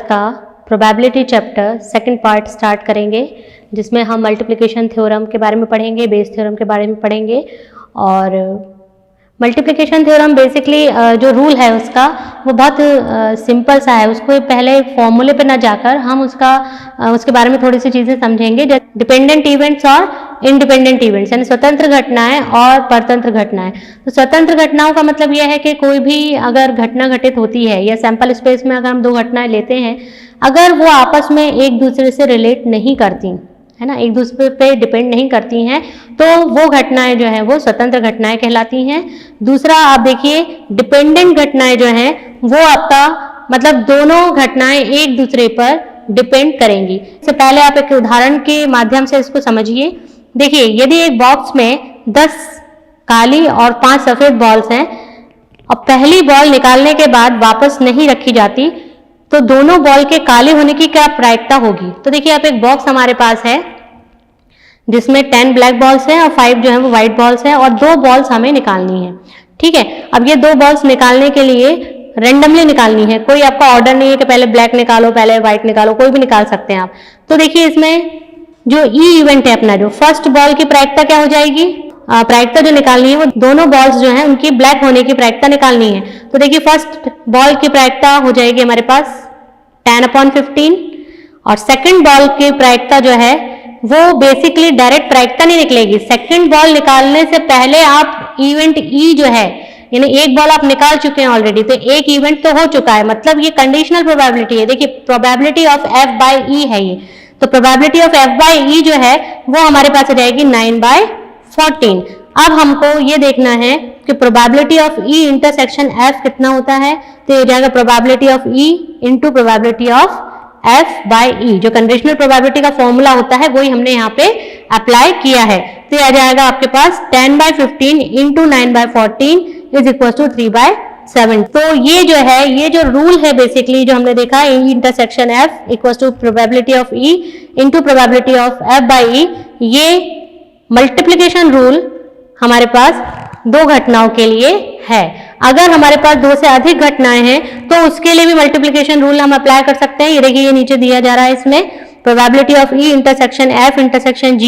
का probability chapter second part start करेंगे, जिसमें हम मल्टीप्लिकेशन थ्योरम के बारे में पढ़ेंगे, बेस थ्योरम के बारे में पढ़ेंगे। और मल्टीप्लिकेशन थ्योरम बेसिकली जो रूल है उसका वो बहुत सिंपल सा है। उसको पहले फॉर्मूले पे ना जाकर हम उसके बारे में थोड़ी सी चीज़ें समझेंगे, जैसे डिपेंडेंट इवेंट्स और इंडिपेंडेंट इवेंट्स, यानी स्वतंत्र घटनाएं और परतंत्र घटनाएं। तो स्वतंत्र घटनाओं का मतलब यह है कि कोई भी अगर घटना घटित होती है या सैंपल स्पेस में अगर हम दो घटनाएं लेते हैं, अगर वो आपस में एक दूसरे से रिलेट नहीं करती है ना, एक दूसरे पे डिपेंड नहीं करती हैं, तो वो घटनाएं जो हैं वो स्वतंत्र घटनाएं कहलाती हैं। दूसरा आप देखिए, डिपेंडेंट घटनाएं जो हैं वो आपका मतलब दोनों घटनाएं एक दूसरे पर डिपेंड करेंगी। इससे पहले आप एक उदाहरण के माध्यम से इसको समझिए। देखिए, यदि एक बॉक्स में 10 काली और 5 सफेद बॉल्स हैं और पहली बॉल निकालने के बाद वापस नहीं रखी जाती, तो दोनों बॉल के काले होने की क्या प्रायिकता होगी। तो देखिए, आप एक बॉक्स हमारे पास है जिसमें 10 ब्लैक बॉल्स हैं और 5 जो है वो व्हाइट बॉल्स हैं, और 2 बॉल्स हमें निकालनी है। ठीक है, अब ये 2 बॉल्स निकालने के लिए रेंडमली निकालनी है, कोई आपका ऑर्डर नहीं है कि पहले ब्लैक निकालो पहले व्हाइट निकालो, कोई भी निकाल सकते हैं आप। तो देखिए, इसमें जो ई इवेंट है अपना, जो फर्स्ट बॉल की प्रायिकता क्या हो जाएगी, प्रायिकता जो निकालनी है वो दोनों बॉल्स जो हैं उनकी ब्लैक होने की प्रायिकता निकालनी है। तो देखिए, फर्स्ट बॉल की प्रायिकता हो जाएगी हमारे पास 10/15, और सेकंड बॉल की प्रायिकता जो है वो बेसिकली डायरेक्ट प्रायिकता नहीं निकलेगी। सेकंड बॉल निकालने से पहले आप इवेंट ई जो है, यानी एक बॉल आप निकाल चुके हैं ऑलरेडी, तो एक इवेंट तो हो चुका है, मतलब ये कंडीशनल प्रोबेबिलिटी है। देखिए, प्रोबेबिलिटी ऑफ F/E है ये, तो प्रोबेबिलिटी ऑफ F/E जो है वो हमारे पास आ जाएगी 9/14। अब हमको ये देखना है कि probability of E intersection F कितना होता है, तो ये हो जाएगा probability of E into probability of F/E। जो कंडीशनल प्रोबेबिलिटी का फॉर्मूला होता है वही हमने यहाँ पे अप्लाई किया है। तो ये आ जाएगा आपके पास 10/15 इंटू 9/14 इज इक्वल टू 3/7। तो ये जो है, ये जो रूल है बेसिकली जो हमने देखा, E intersection F equal to probability of E into probability of F/E, ये मल्टीप्लिकेशन रूल हमारे पास 2 घटनाओं के लिए है। अगर हमारे पास 2 से अधिक घटनाएं हैं तो उसके लिए भी मल्टीप्लिकेशन रूल हम अप्लाई कर सकते हैं। ये देखिए, ये नीचे दिया जा रहा है, इसमें probability of E intersection F intersection G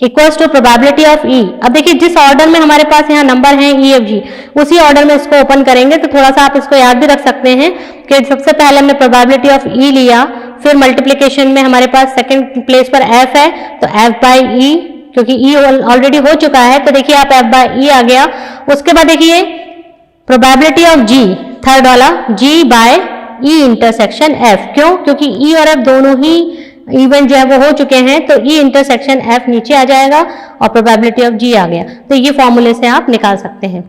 equals to probability of E। अब देखिए, जिस ऑर्डर में हमारे पास यहाँ नंबर है EFG, उसी ऑर्डर में इसको ओपन करेंगे। तो थोड़ा सा आप इसको याद भी रख सकते हैं कि सबसे पहले हमने प्रोबेबिलिटी ऑफ E लिया, फिर मल्टीप्लिकेशन में हमारे पास सेकंड प्लेस पर F है, तो F/E, क्योंकि E ऑलरेडी हो चुका है, तो देखिए आप F/E आ गया। उसके बाद देखिए प्रोबेबिलिटी ऑफ G, थर्ड वाला G/E इंटरसेक्शन F। क्यों? क्योंकि E और F दोनों ही इवेंट जो है वो हो चुके हैं, तो E इंटरसेक्शन F नीचे आ जाएगा और प्रोबेबिलिटी ऑफ G आ गया। तो ये फॉर्मूले से आप निकाल सकते हैं।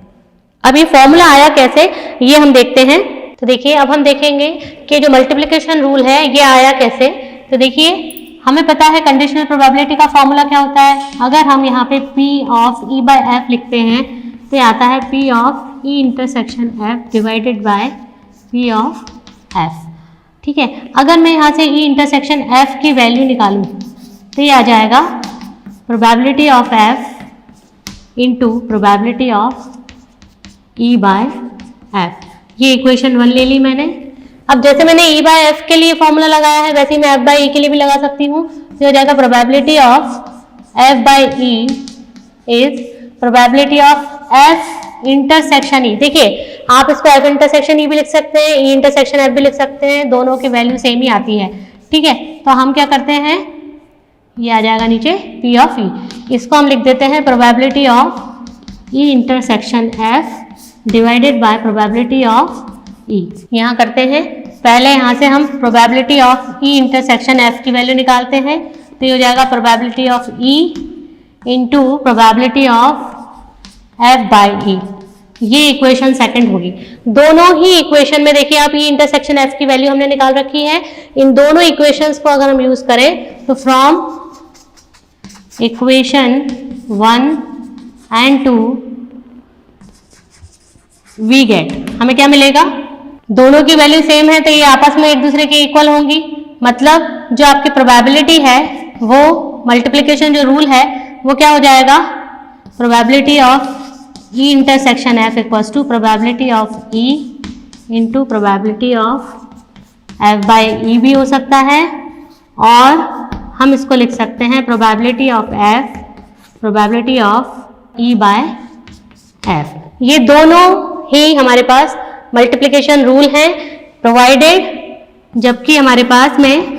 अब ये फॉर्मूला आया कैसे, ये हम देखते हैं। तो देखिए, अब हम देखेंगे कि जो मल्टीप्लिकेशन रूल है ये आया कैसे। तो देखिए, हमें पता है कंडीशनल प्रोबेबिलिटी का फॉर्मूला क्या होता है। अगर हम यहाँ पे P ऑफ E/F लिखते हैं तो ये आता है P of E intersection F divided by P of F। ठीक है, अगर मैं यहाँ से E इंटरसेक्शन F की वैल्यू निकालूँ तो ये आ जाएगा probability of F into probability of E/F। ये इक्वेशन 1 ले ली मैंने। अब जैसे मैंने E/F के लिए फॉर्मूला लगाया है, वैसे ही मैं F/E के लिए भी लगा सकती हूँ। तो हो जाएगा probability of F/E is probability of F intersection E। देखिए, आप इसको F इंटरसेक्शन E भी लिख सकते हैं, E इंटरसेक्शन F भी लिख सकते हैं, दोनों की वैल्यू सेम ही आती है। ठीक है, तो हम क्या करते हैं, ये आ जाएगा नीचे P ऑफ E, इसको हम लिख देते हैं probability of E intersection F divided by probability of E। यहाँ करते हैं, पहले यहाँ से हम probability of E intersection F की वैल्यू निकालते हैं, तो ये हो जाएगा probability of E into probability of F/E। ये इक्वेशन सेकंड होगी। दोनों ही इक्वेशन में देखिए आप E इंटरसेक्शन F की वैल्यू हमने निकाल रखी है। इन दोनों इक्वेशंस को अगर हम यूज करें तो from equation 1 and 2 we get, हमें क्या मिलेगा, दोनों की वैल्यू सेम है तो ये आपस में एक दूसरे के इक्वल होंगी। मतलब जो आपकी प्रोबेबिलिटी है वो मल्टीप्लिकेशन जो रूल है वो क्या हो जाएगा, probability of E intersection F equals to probability of E into probability of F by E भी हो सकता है, और हम इसको लिख सकते हैं probability of F, probability of E by F। ये दोनों ही हमारे पास मल्टीप्लिकेशन रूल हैं प्रोवाइडेड, जबकि हमारे पास में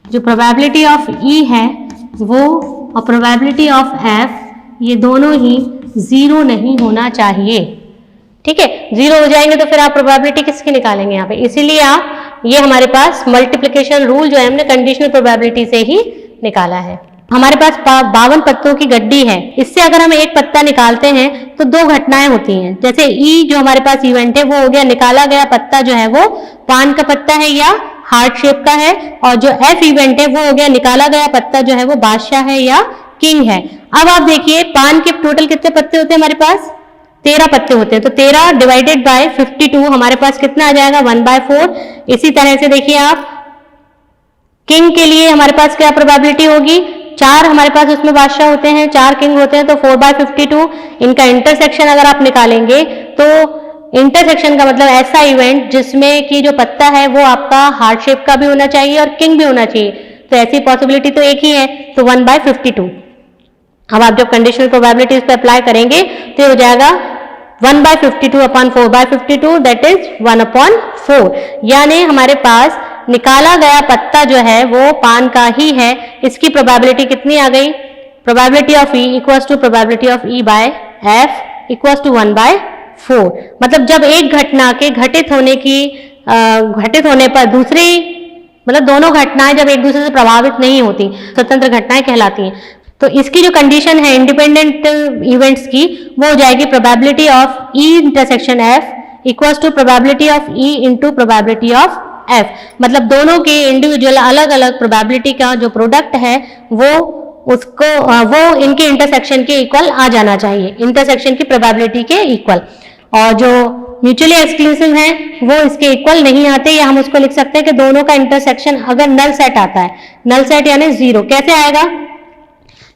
जो प्रोबेबिलिटी ऑफ E है वो और प्रोबेबिलिटी ऑफ F, ये दोनों ही जीरो नहीं होना चाहिए। ठीक है, जीरो हो जाएंगे तो फिर आप प्रोबेबिलिटी किसकी निकालेंगे यहाँ पे, इसीलिए आप ये हमारे पास मल्टीप्लिकेशन रूल जो है हमने कंडीशनल प्रोबेबिलिटी से ही निकाला है। हमारे पास 52 पत्तों की गड्डी है, इससे अगर हम एक पत्ता निकालते हैं तो दो घटनाएं होती हैं। जैसे ई जो हमारे पास इवेंट है वो हो गया निकाला गया पत्ता जो है वो पान का पत्ता है या हार्ट शेप का है, और जो एफ इवेंट है वो हो गया निकाला गया पत्ता जो है वो बादशाह है या किंग है। अब आप देखिए पान के टोटल कितने पत्ते होते हैं हमारे पास, 13 पत्ते होते हैं, तो 13 डिवाइडेड बाय 52 हमारे पास कितना आ जाएगा 1/4। इसी तरह से देखिए आप किंग के लिए हमारे पास क्या प्रोबेबिलिटी होगी, 4 हमारे पास उसमें बादशाह होते हैं, 4 किंग होते हैं, तो 4/52। इनका इंटरसेक्शन अगर आप निकालेंगे तो इंटरसेक्शन का मतलब ऐसा इवेंट जिसमें कि जो पत्ता है वो आपका हार्ट शेप का भी होना चाहिए और किंग भी होना चाहिए, तो ऐसी पॉसिबिलिटी तो एक ही है, तो 1/52। अब आप जब कंडीशनल प्रोबेबिलिटीज पे अप्लाई करेंगे तो हो जाएगा 1/52 अपॉन 4/52, दैट इज 1/4। यानी हमारे पास निकाला गया पत्ता जो है वो पान का ही है। इसकी प्रोबेबिलिटी कितनी आ गई, probability of E equals to probability of E by F equals to 1/4। मतलब जब एक घटना के घटित होने पर दूसरी, मतलब दोनों घटनाएं जब एक दूसरे से प्रभावित नहीं होती, स्वतंत्र घटनाएं कहलाती हैं। तो इसकी जो कंडीशन है इंडिपेंडेंट इवेंट्स की, वो हो जाएगी probability of E intersection F equals to probability of E into probability of F. मतलब दोनों के इंडिविजुअल अलग अलग प्रोबेबिलिटी का जो प्रोडक्ट है वो इनके इंटरसेक्शन के इक्वल आ जाना चाहिए, इंटरसेक्शन की प्रोबेबिलिटी के इक्वल। और जो म्यूचुअली एक्सक्लूसिव है वो इसके इक्वल नहीं आते, या हम उसको लिख सकते हैं कि दोनों का इंटरसेक्शन अगर नल सेट आता है, नल सेट यानी जीरो। कैसे आएगा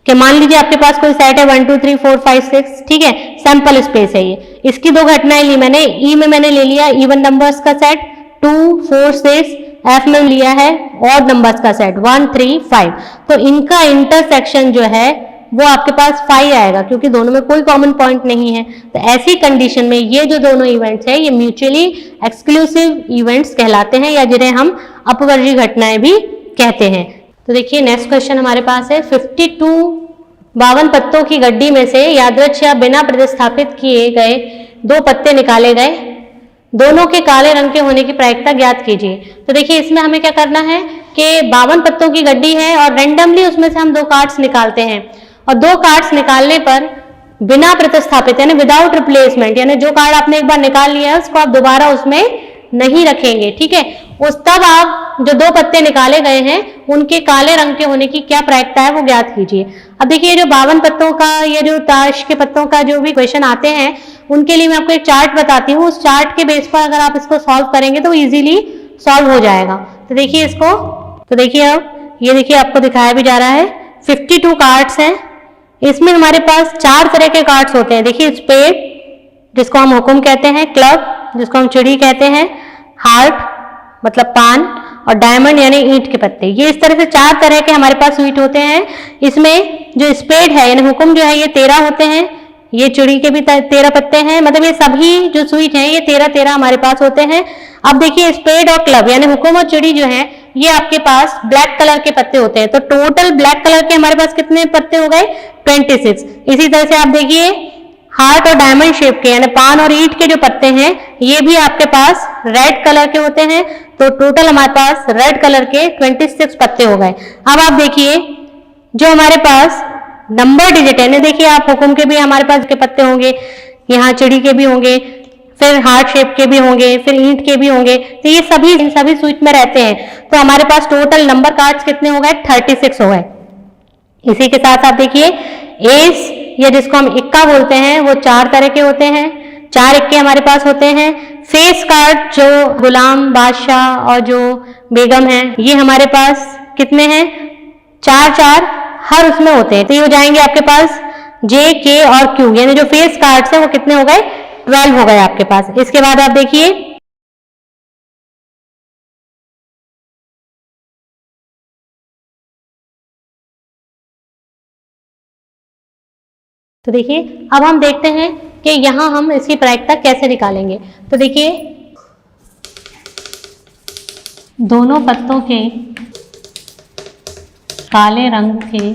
कि मान लीजिए आपके पास कोई सेट है 1 2 3 4 5 6, ठीक है, सैंपल स्पेस है ये, इसकी दो घटनाएं ली मैंने, ई में मैंने ले लिया इवन नंबर्स का सेट 2 4 6, एफ में लिया है ऑड नंबर्स का सेट 1 3 5, तो इनका इंटरसेक्शन जो है वो आपके पास 5 आएगा, क्योंकि दोनों में कोई कॉमन पॉइंट नहीं है। तो ऐसी कंडीशन में ये जो दोनों इवेंट्स है ये म्यूचुअली एक्सक्लूसिव इवेंट्स कहलाते हैं, या जिन्हें हम अपवर्जी घटनाएं भी कहते हैं। तो देखिए नेक्स्ट क्वेश्चन हमारे पास है 52 पत्तों की गड्डी में से यादृच्छिक बिना प्रतिस्थापित किए गए 2 पत्ते निकाले गए, दोनों के काले रंग के होने की प्रायिकता ज्ञात कीजिए। तो देखिए इसमें हमें क्या करना है कि 52 पत्तों की गड्डी है और रेंडमली उसमें से हम 2 कार्ड्स निकालते हैं, और 2 कार्ड्स निकालने पर बिना प्रतिस्थापित यानी विदाउट रिप्लेसमेंट, यानी जो कार्ड आपने एक बार निकाल लिया है उसको आप दोबारा उसमें नहीं रखेंगे, ठीक है। उस तब आप जो 2 पत्ते निकाले गए हैं उनके काले रंग के होने की क्या प्रायिकता है वो ज्ञात कीजिए। अब देखिए जो 52 पत्तों का, ये जो ताश के पत्तों का जो भी क्वेश्चन आते हैं उनके लिए मैं आपको एक चार्ट बताती हूँ, उस चार्ट के बेस पर अगर आप इसको सॉल्व करेंगे तो इजीली सॉल्व हो जाएगा। तो देखिए इसको, तो देखिए अब ये देखिए आपको दिखाया भी जा रहा है 52 कार्ड्स हैं, इसमें हमारे पास 4 तरह के कार्ड्स होते हैं। देखिए स्पेड जिसको हम हुक्म कहते हैं, क्लब जिसको हम चिड़ी कहते हैं, हार्ट मतलब पान, और डायमंड यानी ईंट के पत्ते। ये इस तरह से 4 तरह के हमारे पास स्वीट होते हैं। इसमें जो स्पेड है यानी हुक्म जो है ये 13 होते हैं, ये चिड़ी के भी 13 पत्ते हैं, मतलब ये सभी जो स्वीट हैं ये 13 हमारे पास होते हैं। अब देखिए स्पेड और क्लब यानी हुक्म और चिड़ी जो है ये आपके पास ब्लैक कलर के पत्ते होते हैं, तो टोटल ब्लैक कलर के हमारे पास कितने पत्ते हो गए 26। इसी तरह से आप देखिए हार्ट और डायमंड शेप के यानी पान और ईंट के जो पत्ते हैं ये भी आपके पास रेड कलर के होते हैं, तो टोटल हमारे पास रेड कलर के 26 पत्ते हो गए। अब आप देखिए जो हमारे पास नंबर डिजिट है ना, देखिए आप हुक्म के भी हमारे पास के पत्ते होंगे, यहाँ चिड़ी के भी होंगे, फिर हार्ट शेप के भी होंगे, फिर ईंट के भी होंगे, तो ये सभी स्वीट में रहते हैं। तो हमारे पास टोटल नंबर कार्ड्स कितने हो गए 36 हो गए। इसी के साथ आप देखिए एस या जिसको हम इक्का बोलते हैं वो 4 तरह के होते हैं, 4 इक्के हमारे पास होते हैं। फेस कार्ड जो गुलाम, बादशाह और जो बेगम है ये हमारे पास कितने हैं 4 हर उसमें होते हैं, तो ये हो जाएंगे आपके पास जे, के और क्यू, यानी जो फेस कार्ड्स है वो कितने हो गए 12 हो गए आपके पास। इसके बाद आप देखिए तो देखिए अब हम देखते हैं कि यहाँ हम इसकी प्रायिकता कैसे निकालेंगे। तो देखिए दोनों पत्तों के काले रंग के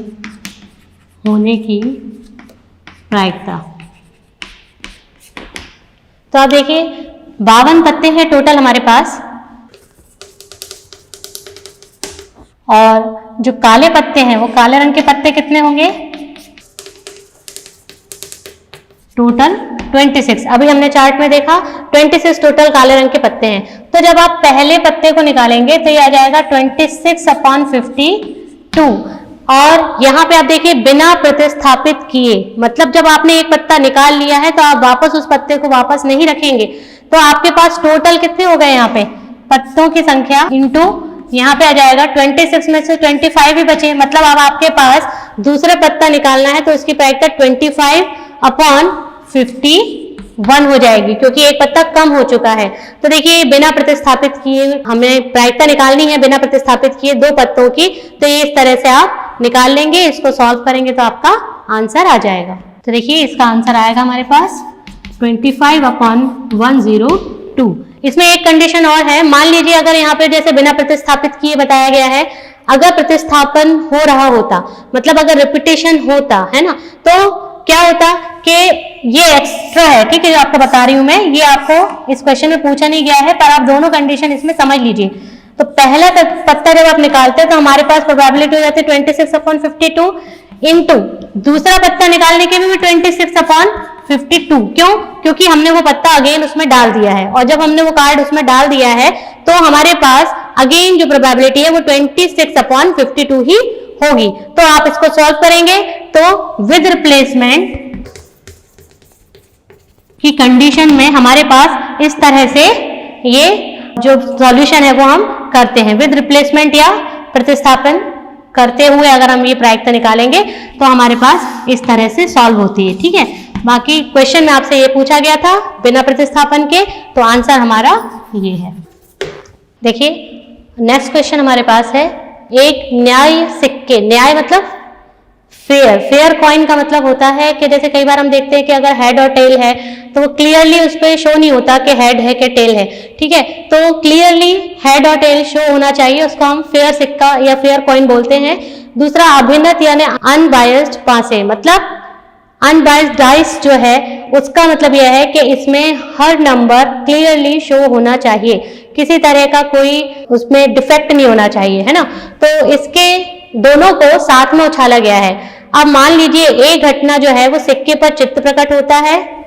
होने की प्रायिकता। तो आप देखिए 52 पत्ते हैं टोटल हमारे पास, और जो काले पत्ते हैं वो काले रंग के पत्ते कितने होंगे, टोटल 26। अभी हमने चार्ट में देखा 26 टोटल काले रंग के पत्ते हैं। तो जब आप पहले पत्ते को निकालेंगे तो ये आ जाएगा 26/52, और यहाँ पे आप देखिए बिना प्रतिस्थापित किए, मतलब जब आपने एक पत्ता निकाल लिया है तो आप वापस उस पत्ते को वापस नहीं रखेंगे। तो आपके पास टोटल कितने हो गए यहाँ पे पत्तों की संख्या इंटू यहाँ पे आ जाएगा 26 में से 25 ही बचे, मतलब अब आपके पास दूसरा पत्ता निकालना है तो इसकी प्रायिकता 25/51 हो जाएगी, क्योंकि एक पत्ता कम हो चुका है। तो देखिए बिना प्रतिस्थापित किए हमें प्रायिकता निकालनी है, बिना प्रतिस्थापित किए दो पत्तों की। तो ये इस तरह से आप निकाल लेंगे, इसको सॉल्व करेंगे तो आपका आंसर आ जाएगा। तो देखिए इसका आंसर आएगा हमारे पास 25/102। इसमें एक कंडीशन और है, मान लीजिए अगर यहाँ पे जैसे बिना प्रतिस्थापित किए बताया गया है, अगर प्रतिस्थापन हो रहा होता, मतलब अगर रिपीटेशन होता है ना, तो क्या होता कि ये एक्स्ट्रा है, ठीक है, जो आपको बता रही हूं मैं, ये आपको इस क्वेश्चन में पूछा नहीं गया है, पर आप दोनों कंडीशन इसमें समझ लीजिए। तो पहला पत्ता जब आप निकालते हैं तो हमारे पास प्रोबेबिलिटी हो जाती है 26/52 इंटू दूसरा पत्ता निकालने के भी 26/52। क्यों? क्योंकि हमने वो पत्ता अगेन उसमें डाल दिया है, और जब हमने वो कार्ड उसमें डाल दिया है तो हमारे पास अगेन जो प्रोबेबिलिटी है वो 26/52 ही होगी। तो आप इसको सॉल्व करेंगे तो विद रिप्लेसमेंट की कंडीशन में हमारे पास इस तरह से ये जो सॉल्यूशन है वो हम करते हैं। विद रिप्लेसमेंट या प्रतिस्थापन करते हुए अगर हम ये प्रायिकता निकालेंगे तो हमारे पास इस तरह से सॉल्व होती है, ठीक है। बाकी क्वेश्चन में आपसे ये पूछा गया था बिना प्रतिस्थापन के, तो आंसर हमारा ये है। देखिए नेक्स्ट क्वेश्चन हमारे पास है, एक न्याय सिक्के, न्याय मतलब फेयर, फेयर कॉइन का मतलब होता है कि जैसे कई बार हम देखते हैं कि अगर हेड और टेल है तो वो क्लियरली उस पर शो नहीं होता कि हेड है कि टेल है, ठीक है। तो क्लियरली हेड और टेल शो होना चाहिए, उसको हम फेयर सिक्का या फेयर कॉइन बोलते हैं। दूसरा अभिन्नत यानी अनबायस्ड पासे, मतलब अनबायस्ड डाइस जो है उसका मतलब यह है कि इसमें हर नंबर क्लियरली शो होना चाहिए, किसी तरह का कोई उसमें डिफेक्ट नहीं होना चाहिए, है ना। तो इसके दोनों को साथ में उछाला गया है। अब मान लीजिए ए घटना जो है वो सिक्के पर चित्त प्रकट होता है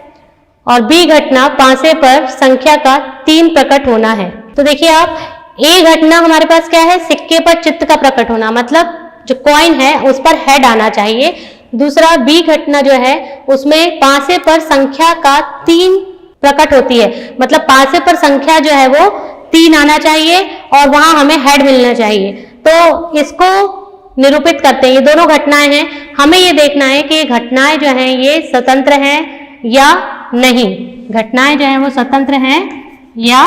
और बी घटना पासे पर संख्या का 3 प्रकट होना है। तो देखिए आप, ए घटना हमारे पास क्या है, सिक्के पर चित्त का प्रकट होना, मतलब जो कॉइन है उस पर हेड आना चाहिए। दूसरा बी घटना जो है उसमें पासे पर संख्या का 3 प्रकट होती है, मतलब पासे पर संख्या जो है वो 3 आना चाहिए और वहां हमें हेड मिलना चाहिए। तो इसको निरूपित करते हैं, ये दोनों घटनाएं हैं, हमें ये देखना है कि ये घटनाएं जो हैं ये स्वतंत्र हैं या नहीं, घटनाएं जो हैं वो स्वतंत्र हैं या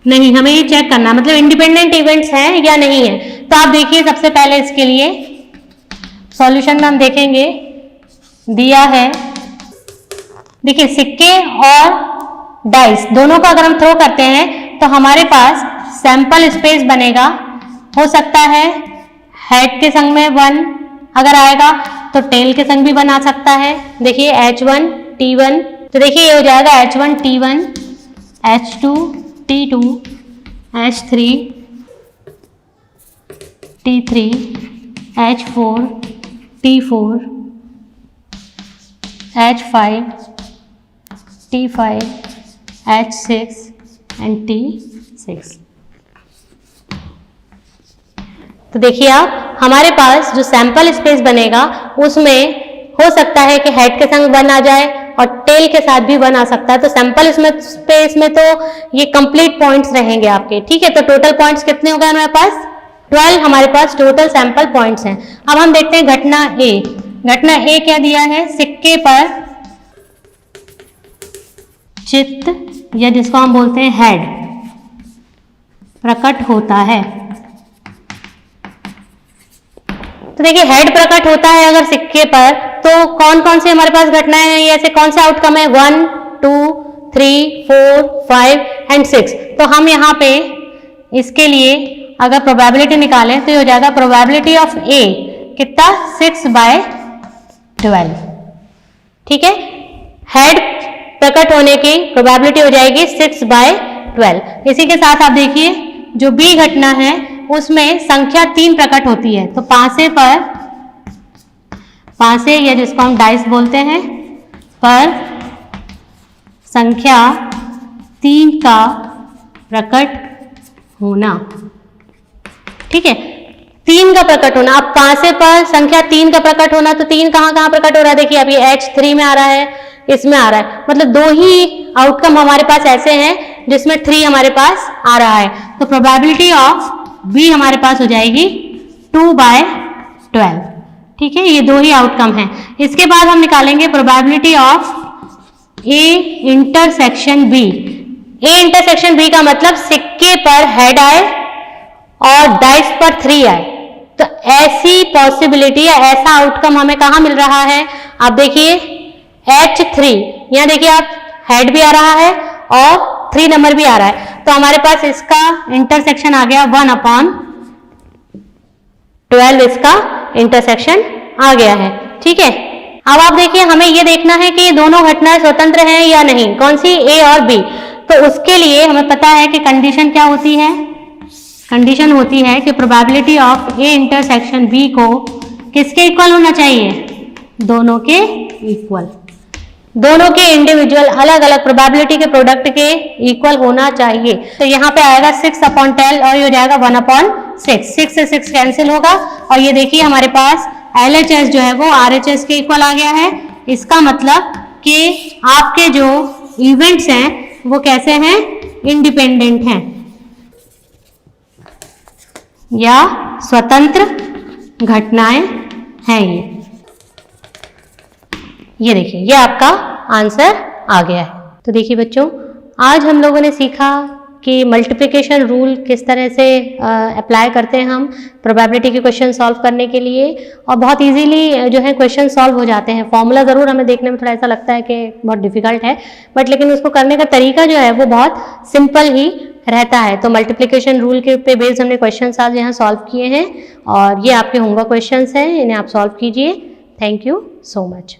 नहीं, हमें ये चेक करना, मतलब इंडिपेंडेंट इवेंट्स हैं या नहीं है। तो आप देखिए सबसे पहले इसके लिए सॉल्यूशन में हम देखेंगे, दिया है, देखिए सिक्के और डाइस दोनों का अगर हम थ्रो करते हैं तो हमारे पास सैंपल स्पेस बनेगा। हो सकता है हेड के संग में 1 अगर आएगा तो टेल के संग भी बना सकता है। देखिए H1 T1, तो देखिए ये हो जाएगा H1 T1, H2 T2, H3 T3, H4 T4, H5 T5, H6 and T6। तो देखिए आप, हमारे पास जो सैंपल स्पेस बनेगा उसमें हो सकता है कि हेड के संग 1 आ जाए और टेल के साथ भी 1 आ सकता है। तो सैंपल स्पेस में तो ये कंप्लीट पॉइंट्स रहेंगे आपके, ठीक है। तो टोटल पॉइंट्स कितने हो गए हमारे पास, 12 हमारे पास टोटल सैंपल पॉइंट्स हैं। अब हम देखते हैं घटना ए। घटना ए क्या दिया है, सिक्के पर चित्त या जिसको हम बोलते हैं हेड प्रकट होता है। तो देखिए हेड प्रकट होता है अगर सिक्के पर तो कौन कौन से हमारे पास घटनाएं हैं, ये ऐसे कौन से आउटकम है, 1 2 3 4 5 एंड 6। तो हम यहाँ पे इसके लिए अगर प्रोबेबिलिटी निकालें तो ये हो जाएगा प्रोबेबिलिटी ऑफ ए कितना, 6/12। ठीक है, हेड प्रकट होने की प्रोबेबिलिटी हो जाएगी 6/12। इसी के साथ आप देखिए जो बी घटना है उसमें संख्या 3 प्रकट होती है। तो पांसे या जिसको हम डाइस बोलते हैं पर संख्या 3 का प्रकट होना। ठीक है, 3 का प्रकट होना। अब पांसे पर संख्या 3 का प्रकट होना, तो 3 कहाँ कहाँ प्रकट हो रहा है, देखिए अब ये H3 में आ रहा है, इसमें आ रहा है, मतलब 2 ही आउटकम हमारे पास ऐसे हैं जिसमें 3 हमारे पास आ रहा है। तो प्रोबेबिलिटी ऑफ बी हमारे पास हो जाएगी 2/12। ठीक है, ये 2 ही आउटकम है। इसके बाद हम निकालेंगे probability of A intersection B. A intersection B का मतलब सिक्के पर हेड आए और डाइस पर 3 आए। तो ऐसी पॉसिबिलिटी या ऐसा आउटकम हमें कहाँ मिल रहा है, आप देखिए H3, यहाँ देखिए आप हेड भी आ रहा है और 3 नंबर भी आ रहा है। तो हमारे पास इसका इंटरसेक्शन आ गया 1/12, इसका इंटरसेक्शन आ गया है। ठीक है, अब आप देखिए हमें ये देखना है कि ये दोनों घटनाएं स्वतंत्र हैं या नहीं, कौन सी, ए और बी। तो उसके लिए हमें पता है कि कंडीशन क्या होती है, कंडीशन होती है कि probability of A intersection B को किसके इक्वल होना चाहिए, दोनों के इक्वल, दोनों के इंडिविजुअल अलग अलग प्रोबेबिलिटी के प्रोडक्ट के इक्वल होना चाहिए। तो यहाँ पे आएगा 6/10 और ये हो जाएगा 1/6। 6 से 6 कैंसिल होगा और ये देखिए हमारे पास LHS जो है वो RHS के इक्वल आ गया है। इसका मतलब कि आपके जो इवेंट्स हैं वो कैसे हैं, इंडिपेंडेंट हैं या स्वतंत्र घटनाएं हैं। ये देखिए ये आपका आंसर आ गया है। तो देखिए बच्चों, आज हम लोगों ने सीखा कि मल्टीप्लिकेशन रूल किस तरह से अप्लाई करते हैं हम प्रोबेबिलिटी के क्वेश्चन सॉल्व करने के लिए, और बहुत इजीली जो है क्वेश्चन सॉल्व हो जाते हैं। फॉर्मूला ज़रूर हमें देखने में थोड़ा ऐसा लगता है कि बहुत डिफिकल्ट है, बट लेकिन उसको करने का तरीका जो है वो बहुत सिंपल ही रहता है। तो मल्टीप्लिकेशन रूल के पे बेस्ड हमने क्वेश्चन आज यहाँ सॉल्व किए हैं और ये आपके होमवर्क क्वेश्चन हैं, इन्हें आप सॉल्व कीजिए। Thank you so much.